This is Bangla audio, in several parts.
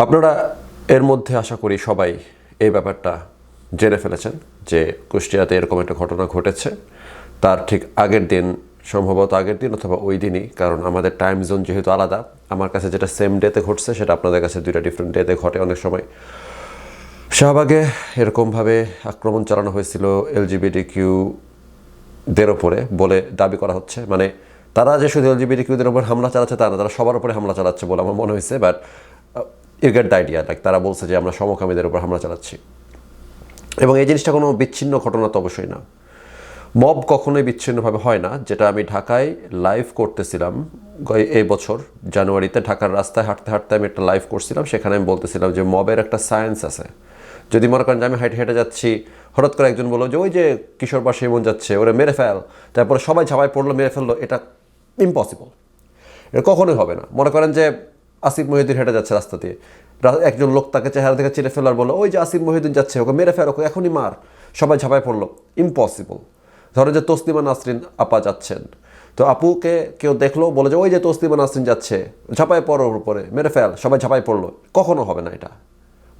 আপনারা এর মধ্যে আশা করি সবাই এই ব্যাপারটা জেনে ফেলেছেন যে কুষ্টিয়াতে এরকম একটা ঘটনা ঘটেছে। তার ঠিক আগের দিন, সম্ভবত আগের দিন অথবা ওই দিনই, কারণ আমাদের টাইম জোন যেহেতু আলাদা, আমার কাছে যেটা সেম ডেতে ঘটছে সেটা আপনাদের কাছে দুইটা ডিফারেন্ট ডেতে ঘটে অনেক সময়। শাহবাগে এরকমভাবে আক্রমণ চালানো হয়েছিল এলজিবিটিকিউদের ওপরে বলে দাবি করা হচ্ছে। মানে তারা যে শুধু এলজিবিটিকিউদের ওপর হামলা চালাচ্ছে তা না, তারা সবার উপরে হামলা চালাচ্ছে বলে আমার মনে হয়েছে। But you get the idea, like তারা বলছে যে আমরা সমকামীদের উপর হামলা চালাচ্ছি। এবং এই জিনিসটা কোনো বিচ্ছিন্ন ঘটনা তো অবশ্যই না। মব কখনোই বিচ্ছিন্নভাবে হয় না। যেটা আমি ঢাকায় লাইভ করতেছিলাম এই বছর জানুয়ারিতে, ঢাকার রাস্তায় হাঁটতে হাঁটতে আমি একটা লাইভ করছিলাম, সেখানে আমি বলতেছিলাম যে মবের একটা সায়েন্স আছে। যদি মনে করেন যে আমি হেঁটে হেঁটে যাচ্ছি, হঠাৎ করে একজন বললো যে ওই যে কিশোর বা সেমন যাচ্ছে, ওরা মেরে ফেল, তারপরে সবাই ঝাঁপাই পড়লো, মেরে ফেললো, এটা ইম্পসিবল, এটা কখনোই হবে না। মনে করেন যে আসিফ মহিউদ্দিন হেঁটে যাচ্ছে রাস্তা দিয়ে, একজন লোক তাকে চেহারা থেকে চিনে ফেলার বললো ওই যে আসিফ মহিউদ্দিন যাচ্ছে, ওকে মেরে ফেল, ওকে এখনই মার, সবাই ঝাঁপাই পড়লো, ইম্পসিবল। ধরো যে তসলিমা নাসরিন আপা যাচ্ছেন, তো আপুকে কেউ দেখলো, বলে যে ওই যে তসলিমা নাসরিন যাচ্ছে, ঝাঁপাই পড়ো উপরে, মেরে ফেল, সবাই ঝাঁপাই পড়লো, কখনো হবে না। এটা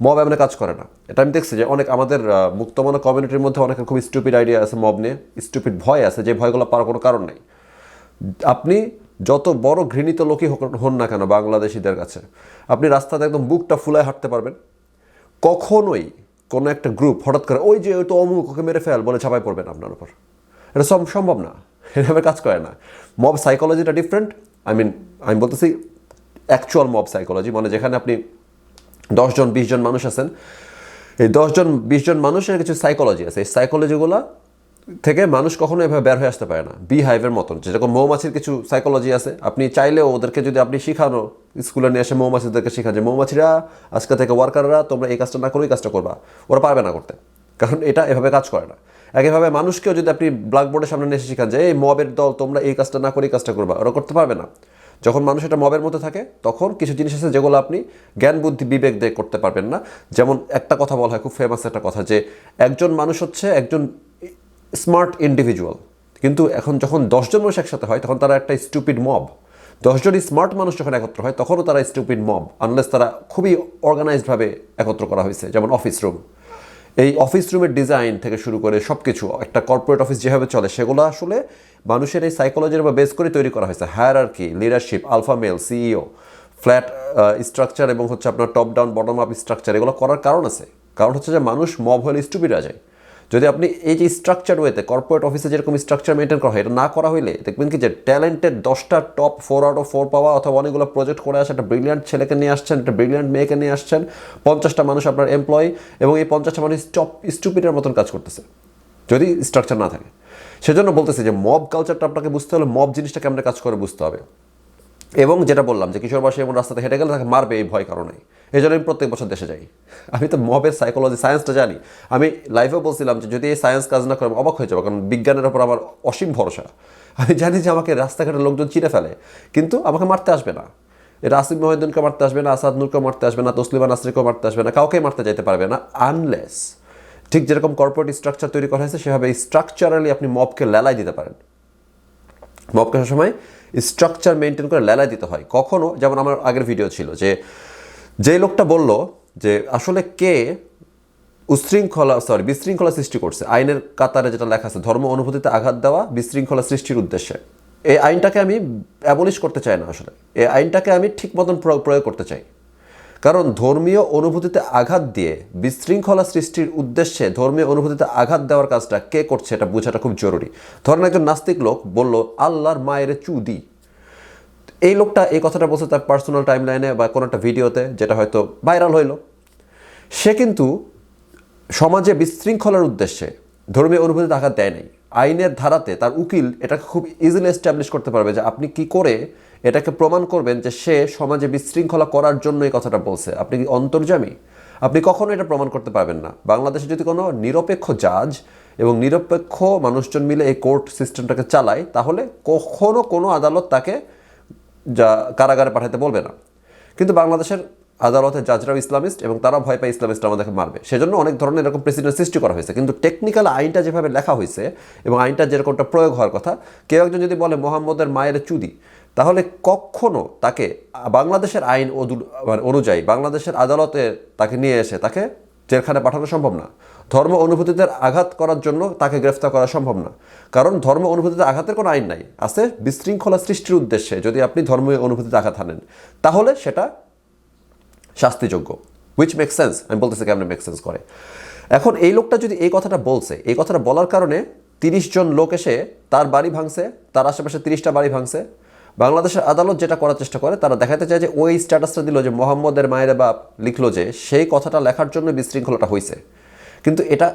মব এমনি কাজ করে না। এটা আমি দেখছি যে অনেক আমাদের মুক্তমনা কমিউনিটির মধ্যে অনেকের খুব স্টুপিড আইডিয়া আছে মব নিয়ে, স্টুপিড ভয় আছে, যে ভয়গুলো পাওয়ার কোনো কারণ নেই। আপনি যত বড় ঘৃণিত লোকই হন না কেন বাংলাদেশিদের কাছে, আপনি রাস্তাতে একদম বুকটা ফুলায় হাঁটতে পারবেন। কখনোই কোনো একটা গ্রুপ হঠাৎ করে ওই যে ওই তো অমুক, ওকে মেরে ফেল বলে ঝাঁপাই পড়বেন আপনার উপর, এটা সম্ভব না, এভাবে কাজ করে না। মব সাইকোলজিটা ডিফারেন্ট। আমি বলতেছি অ্যাকচুয়াল মব সাইকোলজি, মানে যেখানে আপনি 10 জন 20 জন মানুষ আছেন, এই 10 জন 20 জন মানুষের কিছু সাইকোলজি আছে। এই সাইকোলজিগুলো থেকে মানুষ কখনো এভাবে বের হয়ে আসতে পারে না। বি হাইভের মতন, যেরকম মৌমাছির কিছু সাইকোলজি আছে, আপনি চাইলেও ওদেরকে যদি আপনি শিখানো, স্কুলে নিয়ে এসে মৌমাছিদেরকে শিখান যে মৌমাছিরা আজকে থেকে ওয়ার্কাররা তোমরা এই কাজটা না করে এই কাজটা করবা, ওরা পারবে না করতে, কারণ এটা এভাবে কাজ করে না। একইভাবে মানুষকেও যদি আপনি ব্ল্যাকবোর্ডের সামনে নিয়ে এসে শিখান যে এই মবের দল তোমরা এই কাজটা না করে এই কাজটা করবা, ওরা করতে পারবে না। যখন মানুষ এটা মবের মধ্যে থাকে তখন কিছু জিনিস আছে যেগুলো আপনি জ্ঞান বুদ্ধি বিবেক দিয়ে করতে পারবেন না। যেমন একটা কথা বলা হয়, খুব ফেমাস একটা কথা, যে একজন মানুষ হচ্ছে একজন স্মার্ট ইন্ডিভিজুয়াল, কিন্তু এখন যখন 10 জন মানুষ একসাথে হয় তখন তারা একটা স্টুপিড মব। 10 জনই স্মার্ট মানুষ যখন একত্র হয় তখনও তারা স্টুপিড মব, আনলেস তারা খুবই অর্গানাইজডভাবে একত্র করা হয়েছে। যেমন অফিস রুম, এই অফিস রুমের ডিজাইন থেকে শুরু করে সব কিছু, একটা কর্পোরেট অফিস যেভাবে চলে সেগুলো আসলে মানুষের এই সাইকোলজির উপর বেস করে তৈরি করা হয়েছে। Hierarchy, leadership, alpha male, CEO, flat structure এবং হচ্ছে আপনার top down bottom up structure, এগুলো করার কারণ আছে। কারণ হচ্ছে যে মানুষ মব হলে স্টুপিড হয়ে যায়। যদি আপনি এই যে স্ট্রাকচার ওয়েতে কর্পোরেট অফিসে যেরকম স্ট্রাকচার মেনটেন করা হয়, এটা না করা হইলে দেখবেন কি যে ট্যালেন্টেড 10টা টপ 4 আউট অফ 4 পাওয়া, অথবা অনেকগুলো প্রজেক্ট করে আসে, একটা ব্রিলিয়ান্ট ছেলেকে নিয়ে আসছেন, একটা ব্রিলিয়ান্ট মেয়েকে নিয়ে আসছেন, 50টা মানুষ আপনার এমপ্লয়ি, এবং এই 50টা মানুষ স্টুপিডের মতন কাজ করতেছে যদি স্ট্রাকচার না থাকে। সেজন্য বলতেছে যে মব কালচারটা আপনাকে বুঝতে হলে মব জিনিসটা কেমন কাজ করে বুঝতে হবে। এবং যেটা বললাম যে কিশোরবাসী এমন রাস্তাতে হেঁটে গেলে তাকে মারবে, এই ভয় কারণেই। এই জন্য আমি প্রত্যেক বছর দেশে যাই। আমি তো মবের সাইকোলজি সায়েন্সটা জানি। আমি লাইভেও বলছিলাম যে যদি এই সায়েন্স কাজ না করে আমি অবাক হয়ে যাবো, কারণ বিজ্ঞানের ওপর আমার অসীম ভরসা। আমি জানি যে আমাকে রাস্তাঘাটের লোকজন চিনে ফেলে, কিন্তু আমাকে মারতে আসবে না। এটা আসিফ মহিউদ্দিনকে মারতে আসবে না, আসাদ নূরকে মারতে আসবে না, তসলিমা নাসরিনকেও মারতে আসবে না, কাউকেই মারতে যেতে পারবে না, আনলেস ঠিক যেরকম কর্পোরেট স্ট্রাকচার তৈরি করা হয়েছে সেভাবে স্ট্রাকচারালি আপনি মবকে লেলাই দিতে পারেন। মবকে সবসময় স্ট্রাকচার মেনটেন করে লেলাই দিতে হয়। কখনো, যেমন আমার আগের ভিডিও ছিল যে লোকটা বলল যে আসলে কে বিশৃঙ্খলা সৃষ্টি করছে, আইনের কাতারে যেটা লেখা আছে ধর্ম অনুভূতিতে আঘাত দেওয়া বিশৃঙ্খলা সৃষ্টির উদ্দেশ্যে, এই আইনটাকে আমি অ্যাবলিশ করতে চাই না। আসলে এই আইনটাকে আমি ঠিক মতন প্রয়োগ করতে চাই। কারণ ধর্মীয় অনুভূতিতে আঘাত দিয়ে বিশৃঙ্খলা সৃষ্টির উদ্দেশ্যে ধর্মীয় অনুভূতিতে আঘাত দেওয়ার কাজটা কে করছে এটা বোঝাটা খুব জরুরি। ধরেন একজন নাস্তিক লোক বলল আল্লাহর মায়ের চুদি, এই লোকটা এই কথাটা বলছে তার পার্সোনাল টাইমলাইনে বা কোনো একটা ভিডিওতে, যেটা হয়তো ভাইরাল হইল। সে কিন্তু সমাজে বিশৃঙ্খলার উদ্দেশ্যে ধর্মীয় অনুভূতিতে আঘাত দেয় নাই। আইনের ধারাতে তার উকিল এটাকে খুব ইজিলি এস্টাবলিশ করতে পারবে যে আপনি কি করে এটাকে প্রমাণ করবেন যে সে সমাজে বিশৃঙ্খলা করার জন্য এই কথাটা বলছে। আপনি কি অন্তর্যামী? আপনি কখনো এটা প্রমাণ করতে পারবেন না। বাংলাদেশে যদি কোনো নিরপেক্ষ জাজ এবং নিরপেক্ষ মানুষজন মিলে এই কোর্ট সিস্টেমটাকে চালায়, তাহলে কখনো কোনো আদালত তাকে কারাগারে পাঠাতে বলবে না। কিন্তু বাংলাদেশের আদালতের জাজরাও ইসলামিস্ট এবং তারা ভয় পায় ইসলামিস্ট আমাদেরকে মারবে, সেজন্য অনেক ধরনের এরকম প্রেসিডেন্ট সৃষ্টি করা হয়েছে। কিন্তু টেকনিক্যাল আইনটা যেভাবে লেখা হয়েছে এবং আইনটা যেরকমটা প্রয়োগ হওয়ার কথা, কেউ একজন যদি বলে মোহাম্মদের মায়ের চুদি, তাহলে কখনো তাকে বাংলাদেশের আইন অনুযায়ী বাংলাদেশের আদালতে তাকে নিয়ে এসে তাকে জেলখানে পাঠানো সম্ভব না। ধর্ম অনুভূতিতে আঘাত করার জন্য তাকে গ্রেফতার করা সম্ভব না, কারণ ধর্ম অনুভূতিতে আঘাতের কোনো আইন নাই। আছে বিশৃঙ্খলা সৃষ্টির উদ্দেশ্যে যদি আপনি ধর্মীয় অনুভূতিতে আঘাত হানেন তাহলে সেটা শাস্তিযোগ্য, হুইচ মেক সেন্স। আমি বলতেছি কেমন মেক সেন্স করে। এখন এই লোকটা যদি এই কথাটা বলছে, এই কথাটা বলার কারণে 30 জন লোক এসে তার বাড়ি ভাঙছে, তার আশেপাশে 30টা বাড়ি ভাঙছে। বাংলাদেশের আদালত যেটা করার চেষ্টা করে, তারা দেখাতে চায় যে ওই স্ট্যাটাসটা দিল যে মোহাম্মদের মায়ের বাপ লিখলো যে সেই কথাটা লেখার জন্য বিশৃঙ্খলাটা হয়েছে, কিন্তু এটা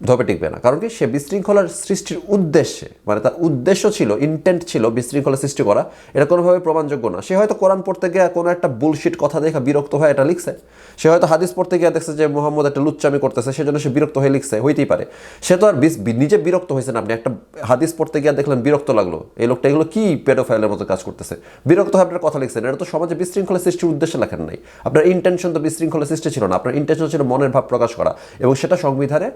ধপে টিকবে না। কারণ কি, সে বিশৃঙ্খলার সৃষ্টির উদ্দেশ্যে, মানে তার উদ্দেশ্য ছিল, ইন্টেন্ট ছিল বিশৃঙ্খলা সৃষ্টি করা, এটা কোনোভাবে প্রমাণযোগ্য না। সে হয়তো কোরআন পড়তে গিয়ে কোনো একটা বুলশিট কথা দেখে বিরক্ত হয়ে এটা লিখছে, সে হয়তো হাদিস পড়তে গিয়ে দেখছে যে মোহাম্মদ একটা লুচ্চামি করতেছে, সেজন্য সে বিরক্ত হয়ে লিখছে, হইতেই পারে। সে তো আর নিজে বিরক্ত হয়েছে না, আপনি একটা হাদিস পড়তে গিয়ে দেখলেন বিরক্ত লাগলো, এই লোকটা এগুলো কি পেডোফাইলের মতো কাজ করতেছে, বিরক্ত হয়ে আপনার কথা লিখছেন। এটা তো সমাজে বিশৃঙ্খলা সৃষ্টির উদ্দেশ্যে লেখেন নাই। আপনার ইন্টেনশন তো বিশৃঙ্খলা সৃষ্টি ছিল না, আপনার ইন্টেনশন ছিল মনের ভাব প্রকাশ করা, এবং সেটা সংবিধানে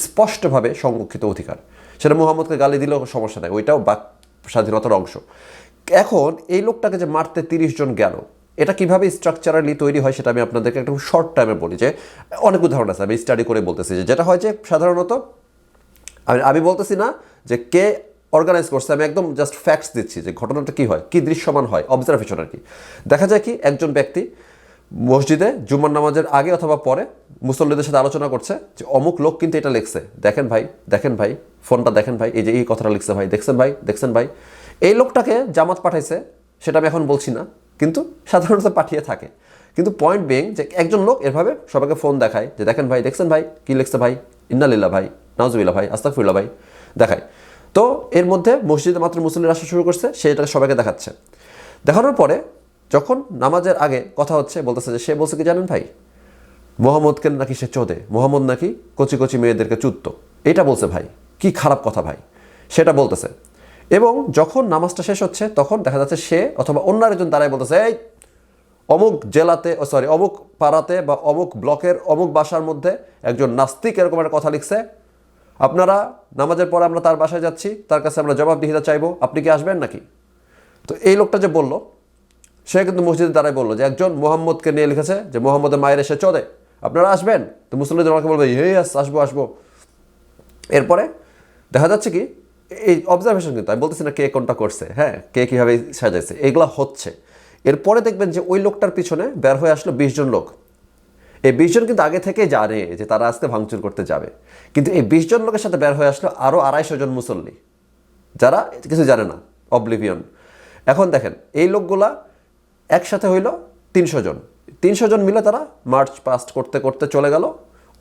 স্পষ্টভাবে সংরক্ষিত অধিকার। সেটা মোহাম্মদকে গালি দিলেও সমস্যা নাই, ওইটাও বাক স্বাধীনতার অংশ। এখন এই লোকটাকে যে মারতে 30 জন গেল, এটা কিভাবে স্ট্রাকচারালি তৈরি হয় সেটা আমি আপনাদেরকে একটা শর্ট টাইমে বলি। যে অনেক উদাহরণ আছে, আমি স্টাডি করে বলতেছি যে যেটা হয় যে সাধারণত আমি বলতেছি না যে কে অর্গানাইজ করছে, আমি একদম জাস্ট ফ্যাক্টস দিচ্ছি যে ঘটনাটা কি হয়, কি দৃশ্যমান হয়, অবজারভেশন আর কি। দেখা যায় কি, একজন ব্যক্তি মসজিদে জুম্মার নামাজের আগে অথবা পরে মুসল্লিদের সাথে আলোচনা করছে যে অমুক লোক কিন্তু এটা লিখছে, দেখেন ভাই, দেখেন ভাই, ফোনটা দেখেন ভাই, এই যে এই কথাটা লিখছে ভাই, দেখছেন ভাই, দেখছেন ভাই। এই লোকটাকে জামাত পাঠাইছে সেটা আমি এখন বলছি না, কিন্তু সাধারণত পাঠিয়ে থাকে। কিন্তু পয়েন্ট বিং যে একজন লোক এভাবে সবাইকে ফোন দেখায় যে দেখেন ভাই, দেখছেন ভাই, কি লিখছে ভাই, ইন্নালিল্লাহ ভাই, নাউজুবিল্লাহ ভাই, আস্তাগফিরুল্লাহ ভাই, দেখায়। তো এর মধ্যে মসজিদে মাত্র মুসল্লিরা আসা শুরু করছে, সে এটাকে সবাইকে দেখাচ্ছে। দেখানোর পরে যখন নামাজের আগে কথা হচ্ছে, বলতেছে যে সে বলছে কি জানেন ভাই, মোহাম্মদকে নাকি সে চোদে, মোহাম্মদ নাকি কচি কচি মেয়েদেরকে চুত্ত, এটা বলছে ভাই, কি খারাপ কথা ভাই, সেটা বলতেছে। এবং যখন নামাজটা শেষ হচ্ছে তখন দেখা যাচ্ছে সে অথবা অন্য একজন দাঁড়ায় বলতেছে, এই অমুক জেলাতে, অমুক পাড়াতে বা অমুক ব্লকের অমুক বাসার মধ্যে একজন নাস্তিক এরকম একটা কথা লিখছে, আপনারা নামাজের পরে আমরা তার বাসায় যাচ্ছি, তার কাছে আমরা জবাবদিহিতা চাইবো, আপনি কি আসবেন নাকি? তো এই লোকটা যে বলল, সে কিন্তু মসজিদের দ্বারাই বললো যে একজন মোহাম্মদকে নিয়ে লিখেছে যে মোহাম্মদের মায়ের এসে চলে, আপনারা আসবেন? তো মুসল্লিদের আমাকে বলবে ইয়েস, আসবো আসবো। এরপরে দেখা যাচ্ছে কি, এই অবজারভেশন, কিন্তু আমি বলতেছি না কে কোনটা করছে, হ্যাঁ, কে কীভাবে সাজাইছে, এগুলো হচ্ছে। এরপরে দেখবেন যে ওই লোকটার পিছনে বের হয়ে আসলো 20 জন লোক। এই 20 জন কিন্তু আগে থেকেই জানে যে তারা আজকে ভাঙচুর করতে যাবে, কিন্তু এই 20 জন লোকের সাথে বের হয়ে আসলো আরও 250 জন মুসল্লি, যারা কিছু জানে না, অবলিভিয়ন। এখন দেখেন এই লোকগুলা একসাথে হইল 300 জন, 300 জন মিলে তারা মার্চ পাস্ট করতে করতে চলে গেল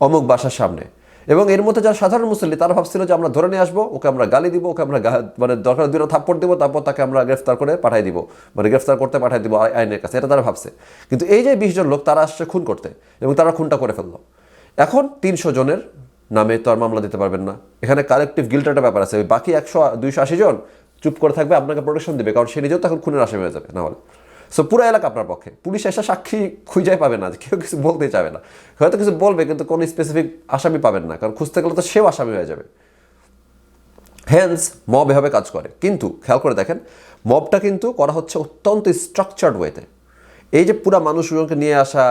অমুক বাসার সামনে। এবং এর মধ্যে যারা সাধারণ মুসল্লি, তারা ভাবছিল যে আমরা ধরে নিয়ে আসবো, ওকে আমরা গালি দিব, ওকে আমরা মানে দরকার 2টা থাপ্পড় দিব, তারপর তাকে আমরা গ্রেফতার করে পাঠাই দিব, মানে গ্রেফতার করতে পাঠাই দিব আইনের কাছে, এটা তারা ভাবছে। কিন্তু এই যে 20 জন লোক, তারা আসছে খুন করতে, এবং তারা খুনটা করে ফেললো। এখন 300 জনের নামে তো আর মামলা দিতে পারবেন না, এখানে কালেকটিভ গিল্টের একটা ব্যাপার আছে। বাকি 280 জন চুপ করে থাকবে, আপনাকে প্রোটেকশন দিবে, কারণ সে নিজেও তখন খুনের আসামি হয়ে যাবে না হলে। সো পুরো এলাকা আপনার পক্ষে, পুলিশ এসে সাক্ষী খুঁজে পাবে না, কেউ কিছু বলতে চাবে না, হয়তো কিছু বলবে কিন্তু কোনো স্পেসিফিক আসামি পাবেন না, কারণ খুঁজতে গেলে তো সেও আসামি হয়ে যাবে। হ্যান্স মব এভাবে কাজ করে। কিন্তু খেয়াল করে দেখেন, মবটা কিন্তু করা হচ্ছে অত্যন্ত স্ট্রাকচার্ড ওয়েতে। এই যে পুরা মানুষজনকে নিয়ে আসা,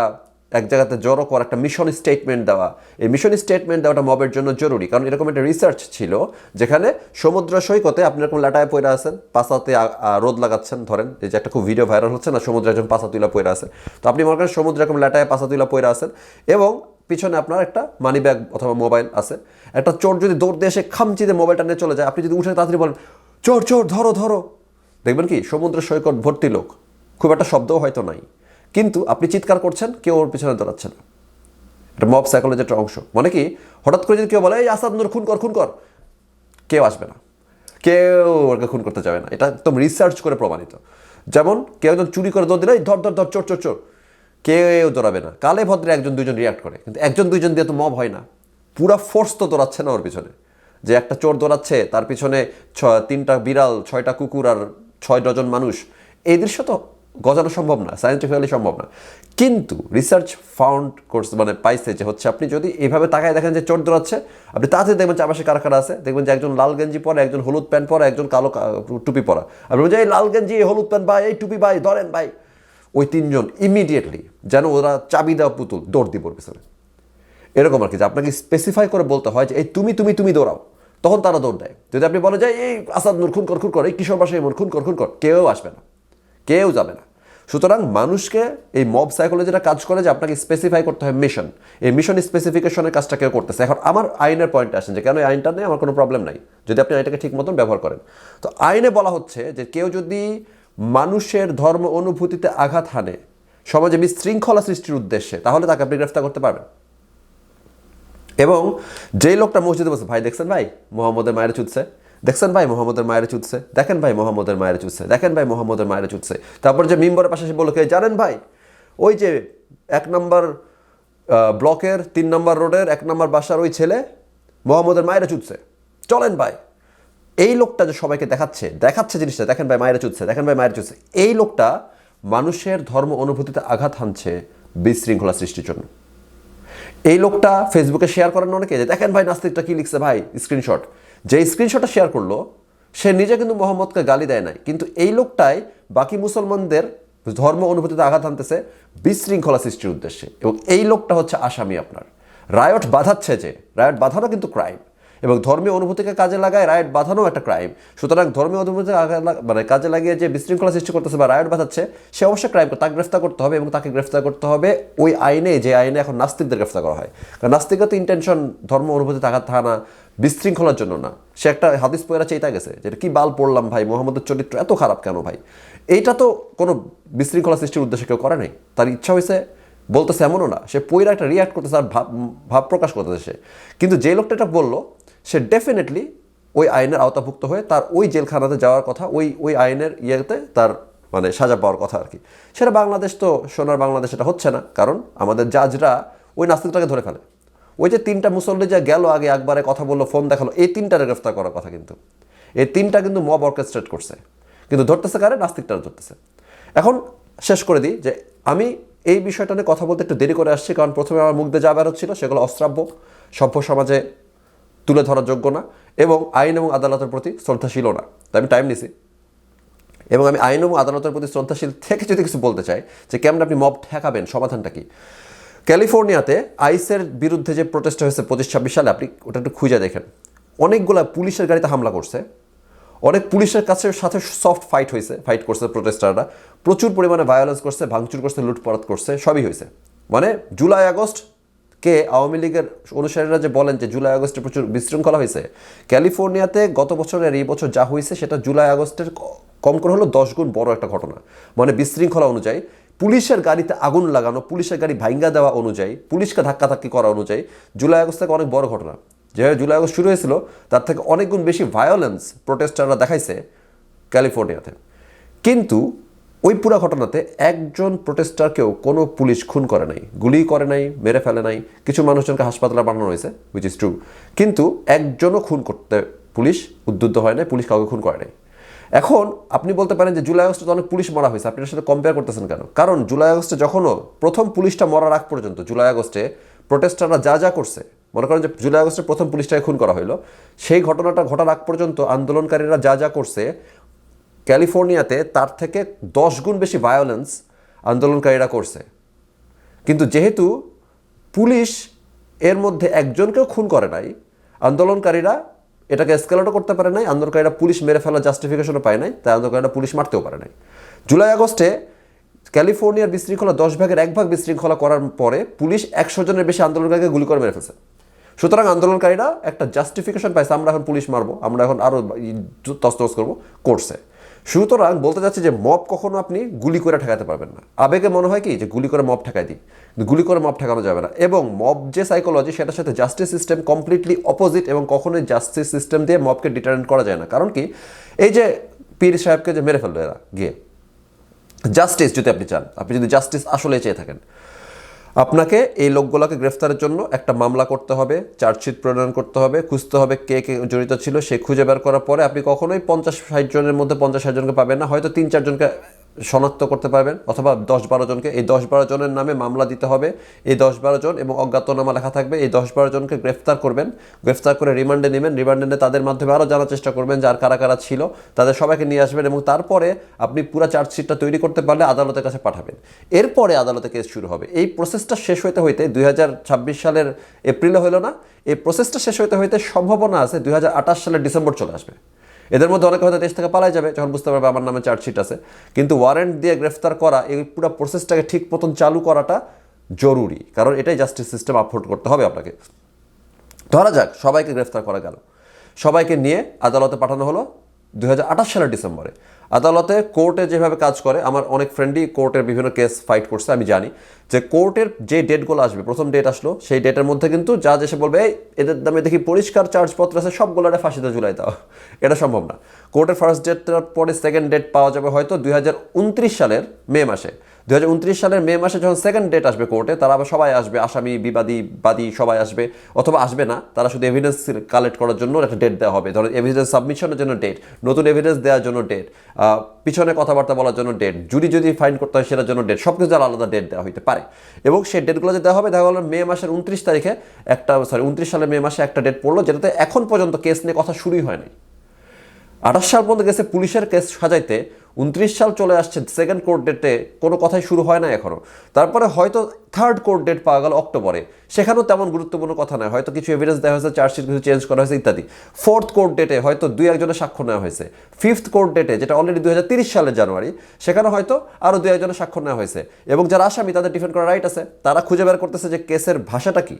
এক জায়গাতে জড়ো করা, একটা মিশন স্টেটমেন্ট দেওয়া, এই মিশন স্টেটমেন্ট দেওয়াটা মবের জন্য জরুরি। কারণ এরকম একটা রিসার্চ ছিল যেখানে সমুদ্র সৈকতে আপনি এরকম লাটায় পড়ে আছেন, পাশাতে রোদ লাগাচ্ছেন, ধরেন এই যে একটা খুব ভিডিও ভাইরাল হচ্ছে না, সমুদ্রে একজন পাশা তুলা পড়ে আছে, তো আপনি মনে করেন সমুদ্রে এরকম লাটায় পাশা তুলা পড়ে আছেন, এবং পিছনে আপনার একটা মানি ব্যাগ অথবা মোবাইল আছে। একটা চোর যদি দৌড় দিয়ে এসে খামচিতে মোবাইলটা নিয়ে চলে যায়, আপনি যদি উঠে তাড়াতাড়ি বলেন চোর চোর ধরো ধরো, দেখবেন কি সমুদ্র সৈকত ভর্তি লোক, খুব একটা শব্দও হয়তো নাই, কিন্তু আপনি চিৎকার করছেন, কেউ ওর পিছনে দৌড়াচ্ছে না। এটা মব সাইকোলজির একটা অংশ। মানে কি, হঠাৎ করে যদি কেউ বলে এই আসাদ নূর খুন কর খুন কর, কেউ আসবে না, কেউ ওকে খুন করতে যাবে না, এটা একদম রিসার্চ করে প্রমাণিত। যেমন কেউ একজন চুরি করে দৌড় দিলে ধর ধর ধর চোর চোর চোর, কেউ দৌড়াবে না। কালে ভদ্রে 1-2 জন রিয়াক্ট করে, কিন্তু 1-2 জন দিয়ে তো মব হয় না, পুরা ফোর্স তো দৌড়াচ্ছে না ওর পিছনে। যে একটা চোর দৌড়াচ্ছে, তার পিছনে 3টা বিড়াল, 6টা কুকুর আর 6 ডজন মানুষ, এই দৃশ্য তো গজানো সম্ভব না, সায়েন্টিফিক্যালি সম্ভব না। কিন্তু রিসার্চ ফাউন্ড করছে, মানে পাইছে যে হচ্ছে আপনি যদি এইভাবে তাকায় দেখেন যে চোর দৌড়াচ্ছে, আপনি তাড়াতাড়ি দেখবেন চারপাশে কারা কারা আছে, দেখবেন যে একজন লাল গেঞ্জি পরে, একজন হলুদ প্যান্ট পরে, একজন কালো টুপি পরা। আপনি বলছেন এই লাল গেঞ্জি, এই হলুদ প্যান্ট ভাই, এই টুপি ভাই ধরেন ভাই, ওই তিনজন ইমিডিয়েটলি যেন ওরা চাবি দেওয়া পুতুল দৌড় দিয়ে পড়বে পিছনে। এরকম আর কি, যে আপনাকে স্পেসিফাই করে বলতে হয় যে এই তুমি তুমি তুমি দৌড়াও, তখন তারা দৌড় দেয়। যদি আপনি বলে যে এই আসাদ নূর খুন কর, এই কিশোর বাসায় খুন কর, কেউ আসবে না, কেউ যাবে না। সুতরাং মানুষকে এই মব সাইকোলজিটা কাজ করে যে আপনাকে স্পেসিফাই করতে হয় মিশন, এই মিশন স্পেসিফিকেশনের কাজটা কেউ করতেছে। এখন আমার আইনের পয়েন্টে আসেন যে কেন এই আইনটা নেই, আমার কোনো প্রবলেম নাই যদি আপনি আইনটাকে ঠিক মতন ব্যবহার করেন। তো আইনে বলা হচ্ছে যে কেউ যদি মানুষের ধর্ম অনুভূতিতে আঘাত হানে সমাজে বিশৃঙ্খলা সৃষ্টির উদ্দেশ্যে, তাহলে তাকে আপনি গ্রেফতার করতে পারবেন। এবং যেই লোকটা মসজিদে বসে, ভাই দেখছেন ভাই মোহাম্মদের মায়ের চুদছে, দেখছেন ভাই মোহাম্মদের মায়ের চুদছে, দেখেন ভাই মোহাম্মদের মায়ের চুদছে, দেখেন ভাই মোহাম্মদের মায়ের চুদছে, তারপর যে মিম্বরের পাশে বললো কে জানেন ভাই, ওই যে 1 নম্বর ব্লকের 3 নম্বর রোডের 1 নম্বর বাসার ওই ছেলে মোহাম্মদের মায়ের চুদছে, চলেন ভাই। এই লোকটা যে সবাইকে দেখাচ্ছে জিনিসটা, দেখেন ভাই মায়ের চুদছে, দেখেন ভাই মায়ের চুদছে, এই লোকটা মানুষের ধর্ম অনুভূতিতে আঘাত হানছে বিশৃঙ্খলা সৃষ্টির জন্য। এই লোকটা ফেসবুকে শেয়ার করেন অনেকে, যে দেখেন ভাই নাস্তিকটা কি লিখছে ভাই, স্ক্রিনশট। যে স্ক্রিনশটটা শেয়ার করলো সে নিজে কিন্তু মোহাম্মদকে গালি দেয় নাই, কিন্তু এই লোকটাই বাকি মুসলমানদের ধর্ম অনুভূতিতে আঘাত আনতেছে বিশৃঙ্খলা সৃষ্টির উদ্দেশ্যে। এবং এই লোকটা হচ্ছে আসামি আপনার। রায়ট বাঁধাচ্ছে, যে রায়ট বাঁধানো কিন্তু ক্রাইম, এবং ধর্মীয় অনুভূতিকে কাজে লাগায় রায়ট বাঁধানো একটা ক্রাইম। সুতরাং ধর্মীয় অনুভূতিকে মানে কাজে লাগিয়ে যে বিশৃঙ্খলা সৃষ্টি করতেছে বা রায়ট বাঁধাচ্ছে, সে অবশ্যই ক্রাইম, তাকে গ্রেফতার করতে হবে। এবং তাকে গ্রেফতার করতে হবে ওই আইনে, যে আইনে এখন নাস্তিকদের গ্রেফতার করা হয়। কারণ নাস্তিকগত ইন্টেনশন ধর্ম অনুভূতিতে আঘাত হানা বিশৃঙ্খলার জন্য না। সে একটা হাদিস পয়রা চেতা গেছে, যেটা কি বাল পড়লাম ভাই, মোহাম্মদের চরিত্র এত খারাপ কেন ভাই। এইটা তো কোনো বিশৃঙ্খলা সৃষ্টির উদ্দেশ্যে কেউ করে নাই, তার ইচ্ছা হয়েছে বলতেছে এমনও না, সে পয়রা একটা রিয়াক্ট করতেছে আর ভাব প্রকাশ করতেছে সে। কিন্তু যে লোকটা এটা বললো সে ডেফিনেটলি ওই আইনের আওতাভুক্ত হয়ে তার ওই জেলখানাতে যাওয়ার কথা, ওই আইনের ইয়েতে তার মানে সাজা পাওয়ার কথা আর কি। সেটা বাংলাদেশ তো, সোনার বাংলাদেশ এটা হচ্ছে না, কারণ আমাদের জাজরা ওই নাস্তিকটাকে ধরে ফেলে। ওই যে 3টা মুসল্লি যা গেল আগে একবারে কথা বললো, ফোন দেখালো, এই 3টারে গ্রেফতার করার কথা, কিন্তু এই 3টা কিন্তু মব অর্কেস্ট্রেট করছে, কিন্তু ধরতেছে কারে, নাস্তিকটারে ধরতেছে। এখন শেষ করে দিই যে আমি এই বিষয়টা নিয়ে কথা বলতে একটু দেরি করে আসছি, কারণ প্রথমে আমার মুখ দিয়ে যা বের হচ্ছিল সেগুলো অশ্রাব্য, সভ্য সমাজে তুলে ধরার যোগ্য না, এবং আইন এবং আদালতের প্রতি শ্রদ্ধাশীলও না। তাই আমি টাইম নিছি, এবং আমি আইন এবং আদালতের প্রতি শ্রদ্ধাশীল থেকে যদি কিছু বলতে চাই যে কেমন আপনি মব ঠেকাবেন, সমাধানটা কি। ক্যালিফোর্নিয়াতে আইসের বিরুদ্ধে যে প্রোটেস্ট হয়েছে 25-26 সালে, আপনি ওটা একটু খুঁজে দেখেন, অনেকগুলো পুলিশের গাড়িতে হামলা করছে, অনেক পুলিশের সাথে সফট ফাইট করছে প্রোটেস্টাররা, প্রচুর পরিমাণে ভায়োলেন্স করছে, ভাঙচুর করছে, লুটপাট করছে, সবই হয়েছে। মানে জুলাই আগস্ট কে আওয়ামী লীগের অনুসারীরা যে বলেন যে জুলাই আগস্টে প্রচুর বিশৃঙ্খলা হয়েছে, ক্যালিফোর্নিয়াতে গত বছরের এই বছর যা হয়েছে সেটা জুলাই আগস্টের কম করে হলো 10 গুণ বড় একটা ঘটনা। মানে বিশৃঙ্খলা অনুযায়ী, পুলিশের গাড়িতে আগুন লাগানো, পুলিশের গাড়ি ভাঙ্গা দেওয়া অনুযায়ী, পুলিশকে ধাক্কাধাক্কি করা অনুযায়ী জুলাই আগস্ট থেকে অনেক বড় ঘটনা। যেভাবে জুলাই আগস্ট শুরু হয়েছিল তার থেকে অনেক গুণ বেশি ভায়োলেন্স প্রোটেস্টাররা দেখাইছে ক্যালিফোর্নিয়াতে। কিন্তু ওই পুরো ঘটনাতে একজন প্রোটেস্টারকেও কোনো পুলিশ খুন করে নাই, গুলি করে নাই, মেরে ফেলে নাই। কিছু মানুষজনকে হাসপাতালে পাঠানো হয়েছে, হুইচ ইজ ট্রু, কিন্তু একজনও খুন করতে পুলিশ উদ্বুদ্ধ হয় নাই, পুলিশ কাউকে খুন করে নাই। এখন আপনি বলতে পারেন যে জুলাই আগস্টে তো অনেক পুলিশ মরা হয়েছে, আপনি এর সাথে কম্পেয়ার করতেছেন কেন? কারণ জুলাই আগস্টে যখনও প্রথম পুলিশটা মরার আগ পর্যন্ত, জুলাই আগস্টে প্রোটেস্টাররা যা করছে, মনে করেন যে জুলাই আগস্টে প্রথম পুলিশটাকে খুন করা হলো, সেই ঘটনাটা ঘটার আগ পর্যন্ত আন্দোলনকারীরা যা করছে ক্যালিফোর্নিয়াতে তার থেকে 10 গুণ বেশি ভায়োলেন্স আন্দোলনকারীরা করছে। কিন্তু যেহেতু পুলিশ এর মধ্যে একজনকেও খুন করে নাই, আন্দোলনকারীরা এটাকে এসকেলেটও করতে পারে নাই, আন্দোলনকারীরা পুলিশ মেরে ফেলার জাস্টিফিকেশনও পায় নাই, তাই আন্দোলনকারীরা পুলিশ মারতেও পারে নাই। জুলাই আগস্টে ক্যালিফোর্নিয়ার বিশৃঙ্খলা 10 ভাগের 1 ভাগ বিশৃঙ্খলা করার পরে পুলিশ 100 জনের বেশি আন্দোলনকারীকে গুলি করে মেরে ফেলছে। সুতরাং আন্দোলনকারীরা একটা জাস্টিফিকেশন পাইছে, আমরা এখন পুলিশ মারবো, আমরা এখন আরও তছনছ করবো, করছে। সুতরাং বলতে চাচ্ছি যে মব কখনো আপনি গুলি করে ঠেকাতে পারবেন না। আবেগে মনে হয় কি যে গুলি করে মব ঠেকাই দিই, গুলি করে মব ঠেকানো যাবে না। এবং মব যে সাইকোলজি, সেটার সাথে জাস্টিস সিস্টেম কমপ্লিটলি অপোজিট, এবং কখনোই জাস্টিস সিস্টেম দিয়ে মবকে ডিটারেন্ট করা যায় না। কারণ কি, এই যে পীর সাহেবকে যে মেরে ফেললো এরা গিয়ে, জাস্টিস যদি আপনি চান, আপনি যদি জাস্টিস আসলে চেয়ে থাকেন, আপনাকে এই লোকগুলোকে গ্রেফতারের জন্য একটা মামলা করতে হবে, চার্জশিট প্রণয়ন করতে হবে, খুঁজতে হবে কে কে জড়িত ছিল, সে খুঁজে বের করার পরে আপনি কখনোই 50-60 জনের মধ্যে 50-60 জনকে পাবেন না, হয়তো 3-4 জনকে শনাক্ত করতে পারবেন, অথবা 10-12 জনকে, এই 10-12 জনের নামে মামলা দিতে হবে। এই 10-12 জন এবং অজ্ঞাতনামা লেখা থাকবে, এই 10-12 জনকে গ্রেফতার করবেন, গ্রেফতার করে রিমান্ডে নেবেন, রিমান্ডে নিয়ে তাদের মাধ্যমে আরও জানার চেষ্টা করবেন যার কারা কারা ছিল, তাদের সবাইকে নিয়ে আসবেন এবং তারপরে আপনি পুরো চার্জশিটটা তৈরি করতে পারলে আদালতের কাছে পাঠাবেন। এরপরে আদালতে কেস শুরু হবে। এই প্রসেসটা শেষ হইতে হইতে 2026 সালের এপ্রিলে হলো না, এই প্রসেসটা শেষ হইতে হইতে সম্ভাবনা আছে 2028 সালের ডিসেম্বর চলে আসবে। এদের মধ্যে অনেকে হয়তো দেশ থেকে পালাই যাবে যখন বুঝতে পারবে আমার নামে চার্জশিট আছে, কিন্তু ওয়ারেন্ট দিয়ে গ্রেফতার করা, এই পুরো প্রসেসটাকে ঠিক মতন চালু করাটা জরুরি, কারণ এটাই জাস্টিস সিস্টেম আপহোল্ড করতে হবে আপনাকে। ধরা যাক সবাইকে গ্রেফতার করা গেল, সবাইকে নিয়ে আদালতে পাঠানো হলো 2028 সালের ডিসেম্বরে। আদালতে কোর্টে যেভাবে কাজ করে, আমার অনেক ফ্রেন্ডই কোর্টের বিভিন্ন কেস ফাইট করছে, আমি জানি যে কোর্টের যে ডেটগুলো আসবে, প্রথম ডেট আসলো, সেই ডেটের মধ্যে কিন্তু জাজ এসে বলবে এই এদের নামে দেখি পরিষ্কার চার্জপত্র আছে, সবগুলোরে ফাঁসিতে ঝুলাই দাও, এটা সম্ভব না। কোর্টের ফার্স্ট ডেটটার পরে সেকেন্ড ডেট পাওয়া যাবে হয়তো 2029 সালের মে মাসে। 2029 সালের মে মাসে যখন সেকেন্ড ডেট আসবে কোর্টে, তারা আবার সবাই আসবে, আসামি, বিবাদী, বাদী সবাই আসবে, অথবা আসবে না, তারা শুধু এভিডেন্স কালেক্ট করার জন্য একটা ডেট দেওয়া হবে। ধরুন এভিডেন্স সাবমিশনের জন্য ডেট, নতুন এভিডেন্স দেওয়ার জন্য ডেট, পিছনে কথাবার্তা বলার জন্য ডেট, জুরি যদি ফাইন করতে হয় সেটার জন্য ডেট, সব কিছু আলাদা ডেট দেওয়া হইতে পারে। এবং সেই ডেটগুলো যে দেওয়া হবে, দেখা গেলো মে মাসের 29 তারিখে একটা, 29 সালের মে মাসে একটা ডেট পড়লো, যেটাতে এখন পর্যন্ত কেস নিয়ে কথা শুরুই হয়নি। 28 সাল পর্যন্ত গেছে পুলিশের কেস সাজাইতে, 29 সাল চলে আসছে, সেকেন্ড কোর্ট ডেটে কোনো কথাই শুরু হয় না এখনও। তারপরে হয়তো থার্ড কোর্ট ডেট পাওয়া গেল অক্টোবরে, সেখানেও তেমন গুরুত্বপূর্ণ কথা নয়, হয়তো কিছু এভিডেন্স দেওয়া হয়েছে, চার্জশিট কিছু চেঞ্জ করা হয়েছে ইত্যাদি। ফোর্থ কোর্ট ডেটে হয়তো 2-1 স্বাক্ষর নেওয়া হয়েছে। ফিফথ কোর্ট ডেটে, যেটা অলরেডি 2030 সালের জানুয়ারি, সেখানে হয়তো আরও 2-1 স্বাক্ষর নেওয়া হয়েছে। এবং যারা আসামি তাদের ডিফেন্ড করার রাইট আছে, তারা খুঁজে বের করতেছে যে কেসের ভাষাটা কী।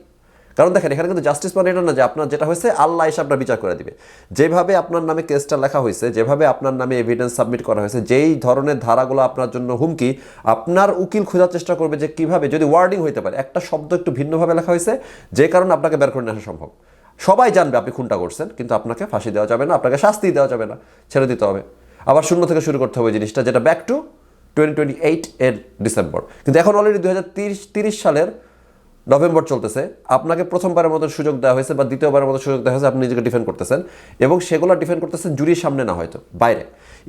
কারণ দেখেন, এখানে কিন্তু জাস্টিস মানে এটা না যে আপনার যেটা হয়েছে আল্লাহ এসে আপনার বিচার করে দিবে। যেভাবে আপনার নামে কেসটা লেখা হয়েছে, যেভাবে আপনার নামে এভিডেন্স সাবমিট করা হয়েছে, যেই ধরনের ধারাগুলো আপনার জন্য হুমকি, আপনার উকিল খোঁজার চেষ্টা করবে যে কীভাবে, যদি ওয়ার্ডিং হইতে পারে, একটা শব্দ একটু ভিন্নভাবে লেখা হয়েছে, যে কারণে আপনাকে বের করে নিয়ে আসা সম্ভব। সবাই জানবে আপনি খুনটা করছেন, কিন্তু আপনাকে ফাঁসি দেওয়া যাবে না, আপনাকে শাস্তি দেওয়া যাবে না, ছেড়ে দিতে হবে, আবার শূন্য থেকে শুরু করতে হবে জিনিসটা, যেটা ব্যাক টু 2028 এর ডিসেম্বর। কিন্তু এখন অলরেডি 2030 সালের নভেম্বর চলতেছে, আপনাকে প্রথমবারের মতো সুযোগ দেওয়া হয়েছে বা দ্বিতীয়বারের মতো সুযোগ দেওয়া হয়েছে, আপনি নিজেকে ডিফেন্ড করতেছেন, এবং সেগুলো ডিফেন্ড করতেছেন জুরির সামনে না, হয়তো বাইরে।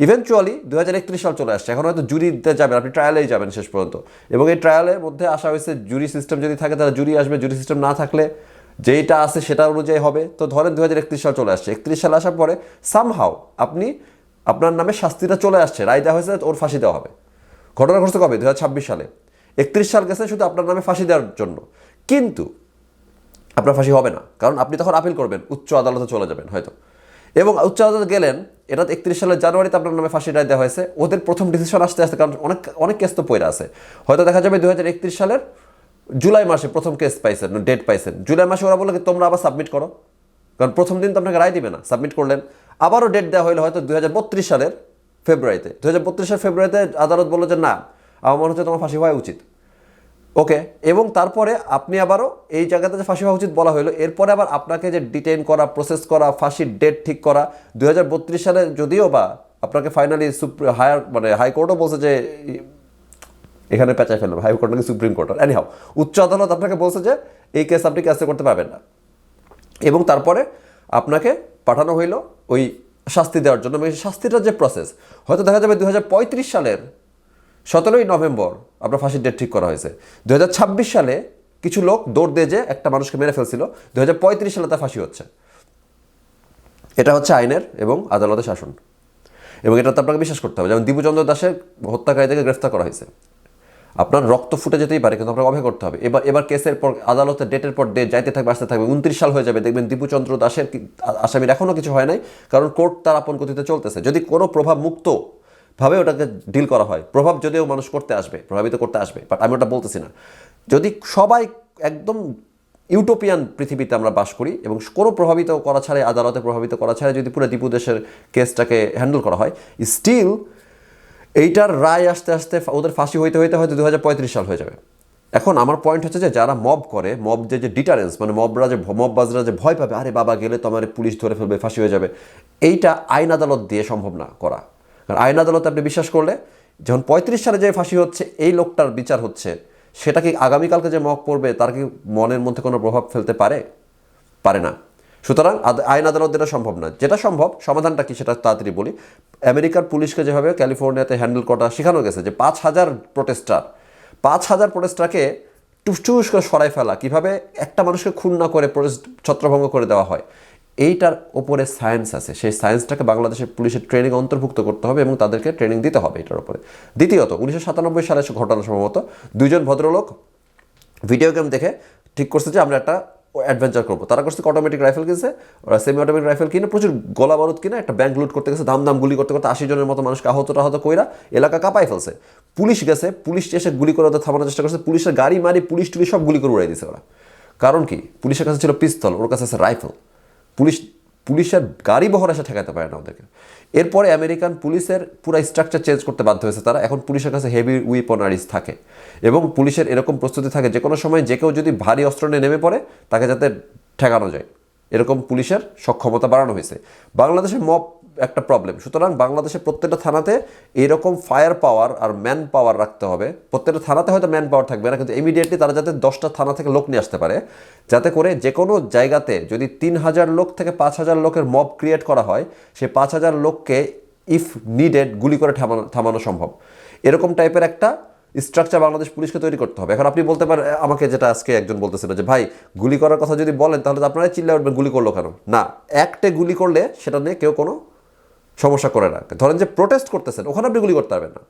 ইভেনচুয়ালি 2031 সাল চলে আসছে, এখন হয়তো জুরিতে যাবেন, আপনি ট্রায়ালেই যাবেন শেষ পর্যন্ত। এবং এই ট্রায়ালের মধ্যে আসা হয়েছে জুরি সিস্টেম যদি থাকে তাহলে জুরি আসবে, জুরি সিস্টেম না থাকলে যেইটা আছে সেটা অনুযায়ী হবে। তো ধরেন 2031 সাল চলে আসছে, 31 সাল আসার পরে সামহাও আপনার নামে শাস্তিটা চলে আসছে, রায় দেওয়া হয়েছে, ওর ফাঁসি দেওয়া হবে। ঘটনা ঘটছে কবে? 2026 সালে। 31 সাল গেছে শুধু আপনার নামে ফাঁসি দেওয়ার জন্য, কিন্তু আপনার ফাঁসি হবে না, কারণ আপনি তখন আপিল করবেন, উচ্চ আদালতে চলে যাবেন হয়তো। এবং উচ্চ আদালতে গেলেন, এটা 31 সালের জানুয়ারিতে আপনার নামে ফাঁসি রায় দেওয়া হয়েছে, ওদের প্রথম ডিসিশন আসতে আসতে, কারণ অনেক কেস তো পড়ে আছে, হয়তো দেখা যাবে 2031 সালের জুলাই মাসে প্রথম কেস পাইছেন, ডেট পাইছেন, জুলাই মাসে ওরা বলে তোমরা আবার সাবমিট করো, কারণ প্রথম দিন তো আপনাকে রায় দিবে না, সাবমিট করলেন, আবারও ডেট দেওয়া হইলো হয়তো 2032 সালের ফেব্রুয়ারিতে। 2032 সালের ফেব্রুয়ারিতে আদালত বললো যে না, আমার মনে হচ্ছে তোমার ফাঁসি হওয়া উচিত, ওকে। এবং তারপরে আপনি আবারও এই জায়গাতে যে ফাঁসি হওয়া উচিত বলা হলো, এরপরে আবার আপনাকে যে ডিটেইন করা, প্রসেস করা, ফাঁসির ডেট ঠিক করা, 2032 সালে যদিও বা আপনাকে ফাইনালি হাইকোর্টও বলছে যে, এখানে পেঁচায় ফেললাম, হাইকোর্ট নাকি সুপ্রিম কোর্ট, এনিহাও উচ্চ আদালত আপনাকে বলছে যে এই কেস আপনি ক্যান্সেল করতে পারবেন না। এবং তারপরে আপনাকে পাঠানো হইল ওই শাস্তি দেওয়ার জন্য। শাস্তিটার যে প্রসেস, হয়তো দেখা যাবে 2035 সালের 17ই নভেম্বর আপনার ফাঁসির ডেট ঠিক করা হয়েছে, 2026 সালে কিছু লোক দৌড় দিয়ে যে একটা মানুষকে মেরে ফেলছিল, 2035 সালে তার ফাঁসি হচ্ছে। এটা হচ্ছে আইনের এবং আদালতের শাসন, এবং এটা তো আপনাকে বিশ্বাস করতে হবে। যেমন দীপুচন্দ্র দাসের হত্যাকারীদেরকে গ্রেফতার করা হয়েছে, আপনার রক্ত ফুটে যেতেই পারে, কিন্তু আপনাকে অপেক্ষা করতে হবে। এবার কেসের পর আদালতের ডেটের পর ডেট যাইতে থাকবে, আসতে থাকবে, 29 সাল হয়ে যাবে, দেখবেন দীপুচন্দ্র দাসের আসামির এখনও কিছু হয় নাই, কারণ কোর্ট তার আপন গতিতে চলতেছে। যদি কোনো প্রভাব মুক্ত ভাবে ওটাকে ডিল করা হয়, প্রভাব যদিও মানুষ করতে আসবে, প্রভাবিত করতে আসবে, বাট আমি ওটা বলতেছি না। যদি সবাই একদম ইউটোপিয়ান পৃথিবীতে আমরা বাস করি এবং কোনো প্রভাবিত করা ছাড়াই, আদালতে প্রভাবিত করা ছাড়াই যদি পুরো দীপু দেশের কেসটাকে হ্যান্ডেল করা হয়, স্টিল এইটার রায় আসতে আসতে ওদের ফাঁসি হইতে হইতে হয়তো 2035 সাল হয়ে যাবে। এখন আমার পয়েন্ট হচ্ছে যে যারা মব করে, মব যে ডিটারেন্স, মানে মববাজরা যে ভয় পাবে, আরে বাবা গেলে তো আমার পুলিশ ধরে ফেলবে, ফাঁসি হয়ে যাবে, এইটা আইন আদালত দিয়ে সম্ভব না করা। কারণ আইন আদালতে আপনি বিশ্বাস করলে, যখন 35 সালে যে ফাঁসি হচ্ছে, এই লোকটার বিচার হচ্ছে, সেটা কি আগামীকালকে যে মব পড়বে তার কি মনের মধ্যে কোনো প্রভাব ফেলতে পারে? পারে না। সুতরাং আইন আদালত এটা সম্ভব না। যেটা সম্ভব, সমাধানটা কি সেটা তাড়াতাড়ি বলি। আমেরিকার পুলিশকে যেভাবে ক্যালিফোর্নিয়াতে হ্যান্ডেল করা শেখানো গেছে, যে 5,000 প্রোটেস্টারকে টুস করে সরাই ফেলা, কীভাবে একটা মানুষকে খুন না করে ছত্রভঙ্গ করে দেওয়া হয়, এইটার ওপরে সায়েন্স আছে। সেই সায়েন্সটাকে বাংলাদেশের পুলিশের ট্রেনিং অন্তর্ভুক্ত করতে হবে এবং তাদেরকে ট্রেনিং দিতে হবে এটার উপরে। দ্বিতীয়ত, 1997 সালে ঘটনা সম্ভবত 2 ভদ্রলোক ভিডিও গেম দেখে ঠিক করছে যে আমরা একটা অ্যাডভেঞ্চার করবো। তারা করছে অটোমেটিক রাইফেল কিনছে, ওরা সেমি অটোমেটিক রাইফেল কিনে প্রচুর গোলা বারুদ কিনে একটা ব্যাংক লুট করতে গেছে, দাম গুলি করতে করতে 80 জনের মতো মানুষকে আহত কইরা এলাকা কাঁপাই ফেলছে। পুলিশ গেছে, পুলিশ এসে গুলি করে ওদের থামানোর চেষ্টা করছে, পুলিশের গাড়ি মারি পুলিশ টুলিশ সব গুলি করে উড়াই দিছে ওরা। কারণ কি? পুলিশের কাছে ছিল পিস্তল, ওর কাছে আছে রাইফেল। পুলিশের গাড়ি বহর এসে ঠেকাতে পারে না ওদেরকে। এরপরে আমেরিকান পুলিশের পুরো স্ট্রাকচার চেঞ্জ করতে বাধ্য হয়েছে তারা। এখন পুলিশের কাছে হেভি উইপনারিজ থাকে এবং পুলিশের এরকম প্রস্তুতি থাকে যে কোনো সময় যে কেউ যদি ভারী অস্ত্র নিয়ে নেমে পড়ে তাকে যাতে ঠেকানো যায়, এরকম পুলিশের সক্ষমতা বাড়ানো হয়েছে। বাংলাদেশের মব একটা প্রবলেম, সুতরাং বাংলাদেশের প্রত্যেকটা থানাতে এরকম ফায়ার পাওয়ার আর ম্যান পাওয়ার রাখতে হবে। প্রত্যেকটা থানাতে হয়তো ম্যান পাওয়ার থাকবে না, কিন্তু ইমিডিয়েটলি তারা যাতে 10টা থানা থেকে লোক নিয়ে আসতে পারে, যাতে করে যে কোনো জায়গাতে যদি 3000 লোক থেকে 5000 লোকের মব ক্রিয়েট করা হয়, সেই 5000 লোককে ইফ নিডেড গুলি করে থামানো সম্ভব। এরকম টাইপের একটা স্ট্রাকচার বাংলাদেশ পুলিশকে তৈরি করতে হবে। এখন আপনি বলতে পারেন আমাকে, যেটা আজকে একজন বলতেছিল যে ভাই গুলি করার কথা যদি বলেন তাহলে তো আপনারাই চিল্লা উঠবেন গুলি করলো কেন। না, অ্যাক্টে গুলি করলে সেটা নিয়ে কেউ কোনো সমস্যা করে না। ধরেন যে প্রোটেস্ট করতেছেন, ওখানে আপনি গুলি করতে পারবেন না,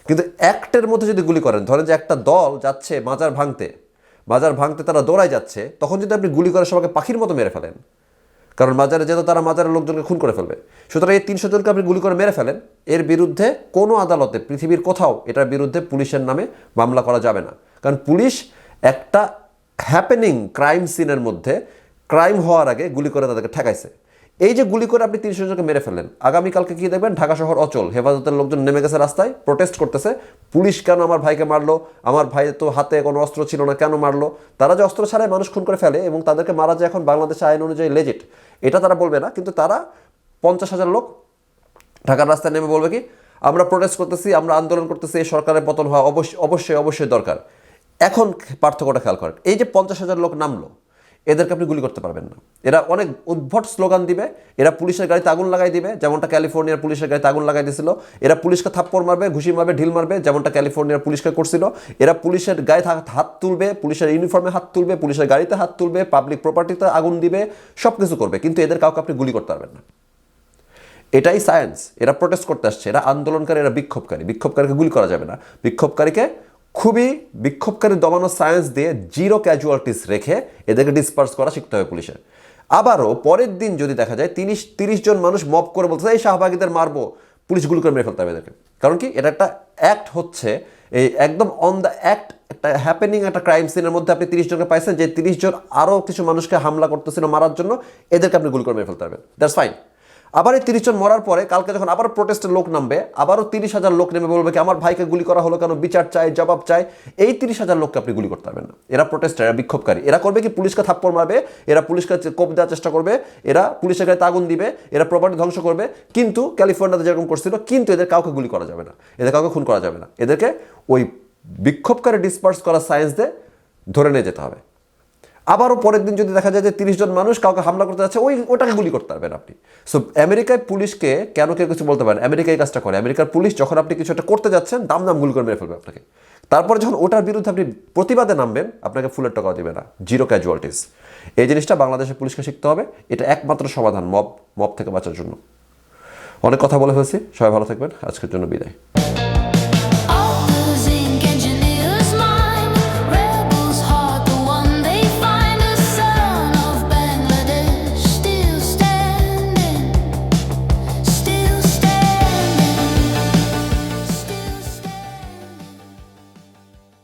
কিন্তু অ্যাক্টের মধ্যে যদি গুলি করেন, ধরেন যে একটা দল যাচ্ছে মাজার ভাঙতে তারা দৌড়ায় যাচ্ছে, তখন যদি আপনি গুলি করে সবাইকে পাখির মতো মেরে ফেলেন, কারণ মাজারে যেত তারা মাজারের লোকজনকে খুন করে ফেলবে। সুতরাং এই 300 জনকে আপনি গুলি করে মেরে ফেলেন, এর বিরুদ্ধে কোনো আদালতে পৃথিবীর কোথাও এটার বিরুদ্ধে পুলিশের নামে মামলা করা যাবে না। কারণ পুলিশ একটা হ্যাপেনিং ক্রাইম সিনের মধ্যে ক্রাইম হওয়ার আগে গুলি করে তাদেরকে ঠেকাইছে। এই যে গুলি করে আপনি 300 জনকে মেরে ফেললেন, আগামীকালকে কি দেখবেন ঢাকা শহর অচল, হেফাজতের লোকজন নেমে গেছে রাস্তায়, প্রোটেস্ট করতেছে, পুলিশ কেন আমার ভাইকে মারলো, আমার ভাই তো হাতে কোনো অস্ত্র ছিল না কেন মারলো। তারা যে অস্ত্র ছাড়াই মানুষ খুন করে ফেলে এবং তাদেরকে মারা যায় এখন বাংলাদেশের আইন অনুযায়ী লেজিট, এটা তারা বলবে না, কিন্তু তারা 50,000 লোক ঢাকার রাস্তায় নেমে বলবে কি আমরা প্রোটেস্ট করতেছি, আমরা আন্দোলন করতেছি, এই সরকারের পতন হওয়া অবশ্যই দরকার। এখন পার্থক্যটা খেয়াল করেন, এই যে 50,000 লোক নামলো, এদেরকে আপনি গুলি করতে পারবেন না। এরা অনেক উদ্ভট স্লোগান দিবে, এরা পুলিশের গাড়িতে আগুন লাগাই দিবে, যেমনটা ক্যালিফোর্নিয়ার পুলিশের গাড়িতে আগুন লাগাই দিয়েছিল। এরা পুলিশকে থাপ্পড় মারবে, ঘুষি মারবে, ঢিল মারবে, যেমনটা ক্যালিফোর্নিয়ার পুলিশকে করছিল। এরা পুলিশের গায়ে হাত তুলবে, পুলিশের ইউনিফর্মে হাত তুলবে, পুলিশের গাড়িতে হাত তুলবে, পাবলিক প্রপার্টিতে আগুন দিবে, সব কিছু করবে, কিন্তু এদের কাউকে আপনি গুলি করতে পারবেন না। এটাই সায়েন্স। এরা প্রোটেস্ট করতে আসছে, এরা আন্দোলনকারী, এরা বিক্ষোভকারীকে গুলি করা যাবে না। বিক্ষোভকারী দমানোর সায়েন্স দিয়ে 0 ক্যাজুয়ালিটিস রেখে এদেরকে ডিসপার্স করা শিখতে হবে পুলিশের। আবারও পরের দিন যদি দেখা যায় 30 জন মানুষ মব করে বলছে এই শাহবাগীদের মারবো, পুলিশ গুলি করে মেরে ফেলতে হবে এদেরকে। কারণ কি? এটা একটা অ্যাক্ট হচ্ছে, এই একদম অন দ্য অ্যাক্ট একটা হ্যাপেনিং একটা ক্রাইম সিনের মধ্যে আপনি 30 জনকে পাইছেন, যে 30 জন আরও কিছু মানুষকে হামলা করতেছিল মারার জন্য, এদেরকে আপনি গুলি করে মেরে ফেলতে পারবেন, দ্যাটস ফাইন। আবার এই 30 জন মরার পরে কালকে যখন আবার প্রোটেস্টের লোক নামবে, আবারও 30,000 লোক নেমে বলবে কি আমার ভাইকে গুলি করা হলো কেন, বিচার চাই, জবাব চাই। এই 30,000 লোককে আপনি গুলি করতে পারবেন না। এরা প্রোটেস্টার, এরা বিক্ষোভকারী। এরা করবে কি? পুলিশকে থাপ্পড় মারবে, এরা পুলিশকে কোপ দেওয়ার চেষ্টা করবে, এরা পুলিশের গায়ে আগুন দিবে, এরা প্রপার্টি ধ্বংস করবে। কিন্তু ক্যালিফোর্নিয়াতে যেরকম করছিল, কিন্তু এদের কাউকে গুলি করা যাবে না, এদের কাউকে খুন করা যাবে না। এদেরকে ওই বিক্ষোভকারী ডিসপার্স করা সায়েন্স দিয়ে ধরে নিয়ে যেতে হবে। আবারও পরের দিন যদি দেখা যায় যে 30 জন মানুষ কাউকে হামলা করতে যাচ্ছে, ওটাকে গুলি করতে পারবেন আপনি। সো আমেরিকায় পুলিশকে কেন কেউ কিছু বলতে পারেন, আমেরিকা এই কাজটা করে। আমেরিকার পুলিশ যখন আপনি কিছু একটা করতে যাচ্ছেন, দাম গুলি করে মেরে ফেলবে আপনাকে। তারপরে যখন ওটার বিরুদ্ধে আপনি প্রতিবাদে নামবেন, আপনাকে ফুলের টাকাও দিবে না, 0 ক্যাজুয়ালিটিস। এই জিনিসটা বাংলাদেশের পুলিশকে শিখতে হবে। এটা একমাত্র সমাধান মব থেকে বাঁচার জন্য। অনেক কথা বলে ফেলছি, সবাই ভালো থাকবেন, আজকের জন্য বিদায়।